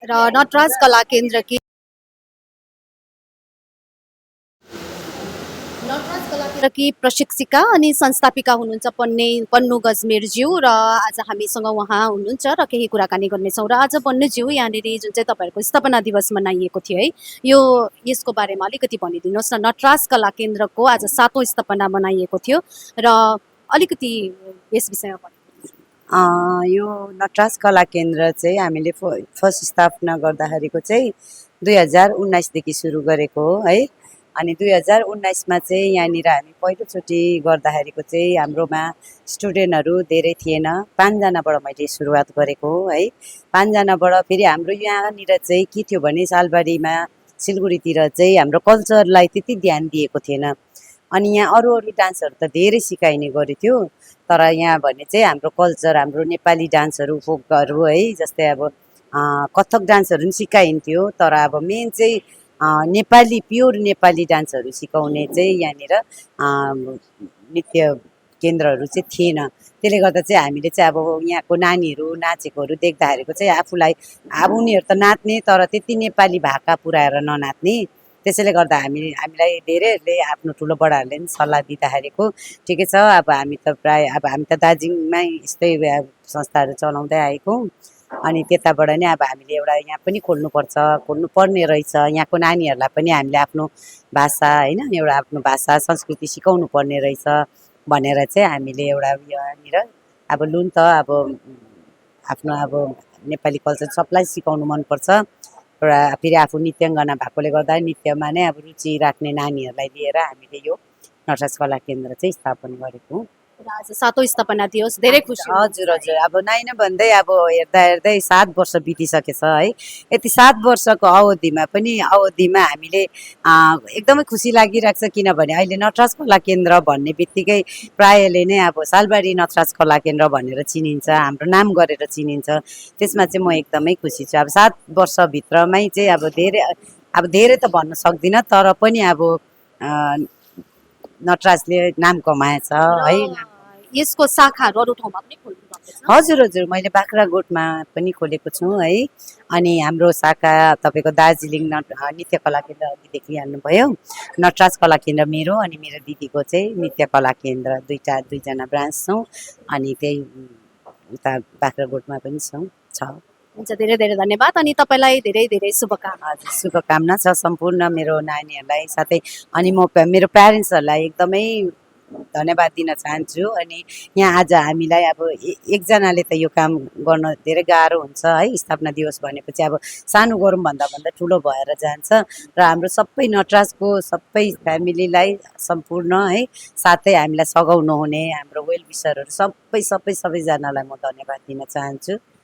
र नटराज कला केन्द्रकी प्रशिक्षिका अनि संस्थापिका हुनुहुन्छ पन्नु गजमेरज्यू र आज हामीसँग उहाँ हुनुहुन्छ र केही कुराकानी गर्नेछौँ। र आज पन्नुज्यू यहाँनिर जुन चाहिँ तपाईँहरूको स्थापना दिवस मनाइएको थियो है, यो यसको बारेमा अलिकति भनिदिनुहोस् न। नटराज कला केन्द्रको आज 7औं स्थापना मनाइएको थियो र अलिकति यस विषयमा भनिदिनुहोस्। यो नटराज कला केन्द्र चाहिँ हामीले फर्स्ट स्थापना गर्दाखेरिको चाहिँ 2019देखि सुरु गरेको हो है। अनि 2019मा चाहिँ यहाँनिर हामी पहिलोचोटि गर्दाखेरिको चाहिँ हाम्रोमा स्टुडेन्टहरू धेरै थिएन, 5 जनाबाट मैले सुरुवात गरेको हो है। 5 जनाबाट फेरि हाम्रो यहाँनिर चाहिँ के थियो भने सालबारीमा सिलगढीतिर चाहिँ हाम्रो कल्चरलाई त्यति ध्यान दिएको थिएन। अनि यहाँ अरू डान्सहरू त धेरै सिकाइने गरेको थियो, तर यहाँ भने चाहिँ हाम्रो कल्चर, हाम्रो नेपाली डान्सहरू, फोकहरू है, जस्तै अब कथक डान्सहरू पनि सिकाइन्थ्यो, तर अब मेन चाहिँ नेपाली प्योर नेपाली डान्सहरू सिकाउने चाहिँ यहाँनिर नृत्य केन्द्रहरू चाहिँ थिएन। त्यसले गर्दा चाहिँ हामीले चाहिँ अब यहाँको नानीहरू नाचेकोहरू देख्दाखेरिको चाहिँ आफूलाई अब उनीहरू त नाच्ने तर त्यति नेपाली भाका पुऱ्याएर ननाच्ने, त्यसैले गर्दा हामीलाई धेरैहरूले आफ्नो ठुलो बडाहरूले पनि सल्लाह दिँदाखेरिको ठिकै छ, अब हामी त हामी त दार्जिलिङमै यस्तै संस्थाहरू चलाउँदै आएको। अनि त्यताबाट नै अब हामीले एउटा यहाँ पनि खोल्नु पर्ने रहेछ, यहाँको नानीहरूलाई पनि हामीले आफ्नो भाषा होइन, एउटा आफ्नो भाषा संस्कृति सिकाउनु पर्ने रहेछ भनेर चाहिँ हामीले एउटा यहाँनिर अब लुन त अब आफ्नो अब नेपाली कल्चर सबलाई सिकाउनु मनपर्छ र फेरि आफू नृत्याङ्गना भएकोले गर्दा नृत्यमा नै अब रुचि राख्ने नानीहरूलाई लिएर हामीले यो नटराज कला केन्द्र चाहिँ स्थापना गरेको। आज 7औं स्थापना दिवस, धेरै खुसी। हजुर हजुर, अब नाइन भन्दै अब हेर्दा 7 वर्ष बितिसकेछ है। यति 7 वर्षको अवधिमा हामीले एकदमै खुसी लागिरहेको छ, किनभने अहिले नटराज कला केन्द्र भन्ने बित्तिकै प्रायले नै अब सालबारी नटराज कला केन्द्र भनेर चिनिन्छ, हाम्रो नाम गरेर चिनिन्छ। त्यसमा चाहिँ म एकदमै खुसी छु। अब 7 वर्षभित्रमै चाहिँ अब धेरै त भन्न सक्दिनँ, तर पनि अब नटराजले नाम कमाएछ है। यसको शाखाहरू अरू ठाउँमा पनि खोल्नु भएको छ? हजुर हजुर, मैले बाख्राकोटमा पनि खोलेको छु है। अनि हाम्रो शाखा तपाईँको दार्जिलिङ नृत्य कला केन्द्र अघि देखिहाल्नुभयो, नटराज कला केन्द्र मेरो अनि मेरो दिदीको चाहिँ नृत्य कला केन्द्र, दुईजना ब्रान्च छौँ। अनि त्यही उता बाख्राकोटमा पनि छ। हुन्छ, धेरै धेरै धन्यवाद अनि तपाईँलाई धेरै धेरै शुभकामना। हजुर, शुभकामना छ सम्पूर्ण मेरो नानीहरूलाई, साथै अनि म मेरो प्यारेन्ट्सहरूलाई एकदमै धन्यवाद दिन चाहन्छु। अनि यहाँ आज हामीलाई अब एकजनाले त यो काम गर्न धेरै गाह्रो हुन्छ है। स्थापना दिवस भनेपछि अब सानो गरौँ भन्दा ठुलो भएर जान्छ र हाम्रो सबै नटराजको सबै फ्यामिलीलाई सम्पूर्ण है, साथै हामीलाई सघाउनु हुने हाम्रो वेल विसरहरू सबैजनालाई म धन्यवाद दिन चाहन्छु।